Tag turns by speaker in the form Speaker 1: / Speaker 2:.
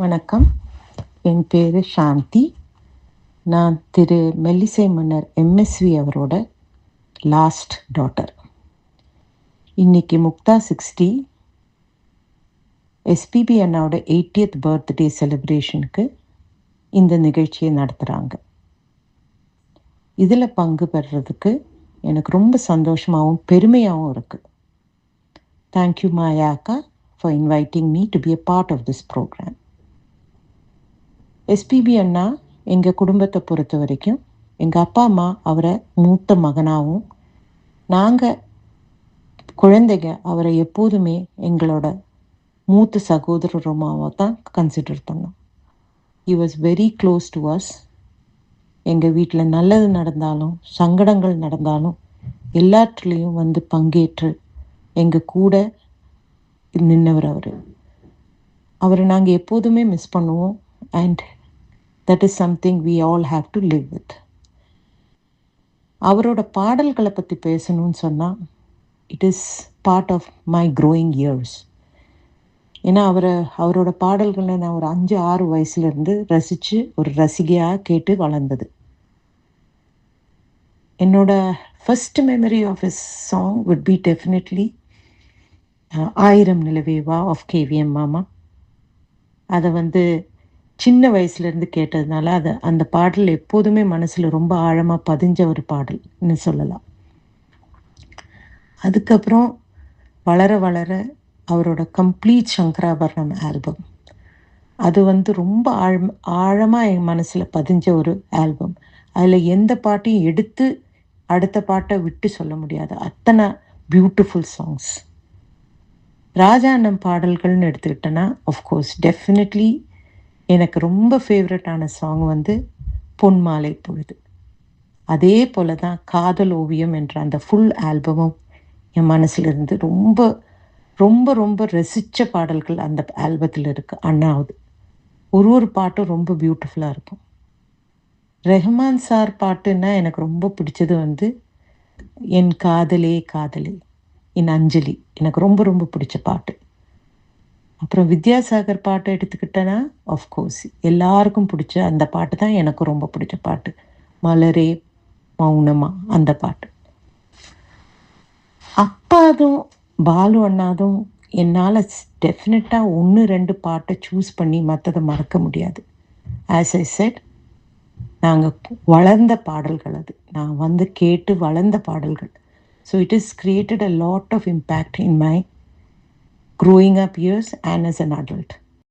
Speaker 1: வணக்கம். என் பேர் சாந்தி. நான் திரு மெல்லிசை மன்னர் எம்எஸ்வி அவரோட லாஸ்ட் டாட்டர். இன்னைக்கு முக்தா 60 எஸ்பிபி அண்ணாவோட 80th பர்த்டே செலிப்ரேஷனுக்கு இந்த நிகழ்ச்சியை நடத்துகிறாங்க. இதில் பங்கு பெறுறதுக்கு எனக்கு ரொம்ப சந்தோஷமாகவும் பெருமையாகவும் இருக்குது. தேங்க்யூ மாயா அக்கா for inviting me to be a part of this program. SPB அண்ணா எங்கள் குடும்பத்தை பொறுத்த வரைக்கும் எங்கள் அப்பா அம்மா அவரை மூத்த மகனாகவும், நாங்கள் குழந்தைங்க அவரை எப்போதுமே எங்களோட மூத்த சகோதரமாக தான் கன்சிடர் பண்ணோம். He was very close to us. எங்கள் வீட்டில் நல்லது நடந்தாலும் சங்கடங்கள் நடந்தாலும் எல்லாத்துலேயும் வந்து பங்கேற்று எங்கள் கூட நின்றவர் அவர். அவரை நாங்கள் எப்போதுமே மிஸ் பண்ணுவோம். And that is something we all have to live with. அவரோட பாடல்களை பற்றி பேசணும்னு சொன்னால் it is part of my growing years. ஏன்னா அவரோட பாடல்களை நான் ஒரு 5-6 வயசுலேருந்து ரசித்து ஒரு ரசிகையாக கேட்டு வளர்ந்தது. என்னோட first memory of his song would be definitely ஆயிரம் நிலவேவா ஆஃப் கேவிஎம் மாமா. அதை சின்ன வயசுலேருந்து கேட்டதுனால அந்த பாடல் எப்போதுமே மனசில் ரொம்ப ஆழமாக பதிஞ்ச ஒரு பாடல்னு சொல்லலாம். அதுக்கப்புறம் வளர வளர அவரோட கம்ப்ளீட் சங்கராபரணம் ஆல்பம் அது ரொம்ப ஆழமாக என் மனசில் பதிஞ்ச ஒரு ஆல்பம். அதில் எந்த பாட்டையும் எடுத்து அடுத்த பாட்டை விட்டு சொல்ல முடியாது, அத்தனை பியூட்டிஃபுல் சாங்ஸ். ராஜா அண்ணன் பாடல்கள்னு எடுத்துக்கிட்டேன்னா ஆஃப்கோர்ஸ் டெஃபினெட்லி எனக்கு ரொம்ப ஃபேவரட்டான சாங் பொன்மாலை பொழுது. அதே போல தான் காதல் ஓவியம் என்ற அந்த ஃபுல் ஆல்பமும் என் மனசிலிருந்து ரொம்ப ரொம்ப ரொம்ப ரசித்த பாடல்கள் அந்த ஆல்பத்தில் இருக்குது. அண்ணாவது ஒரு பாட்டும் ரொம்ப பியூட்டிஃபுல்லாக இருக்கும். ரெஹ்மான் சார் பாட்டுன்னா எனக்கு ரொம்ப பிடிச்சது என் காதலே காதலே, என் அஞ்சலி எனக்கு ரொம்ப ரொம்ப பிடிச்ச பாட்டு. அப்புறம் வித்யாசாகர் பாட்டை எடுத்துக்கிட்டேன்னா ஆஃப்கோர்ஸ் எல்லாருக்கும் பிடிச்ச அந்த பாட்டு தான் எனக்கு ரொம்ப பிடிச்ச பாட்டு, மலரே மௌனமா அந்த பாட்டு. அப்பாதும் பாலு அண்ணாதும் என்னால் டெஃபினட்டாக 1-2 பாட்டை சூஸ் பண்ணி மற்றதை மறக்க முடியாது. ஆஸ் ஐ செட், நாங்கள் வளர்ந்த பாடல்கள், அது நான் கேட்டு வளர்ந்த பாடல்கள். So it is created a lot of impact in my growing up years and as an adult.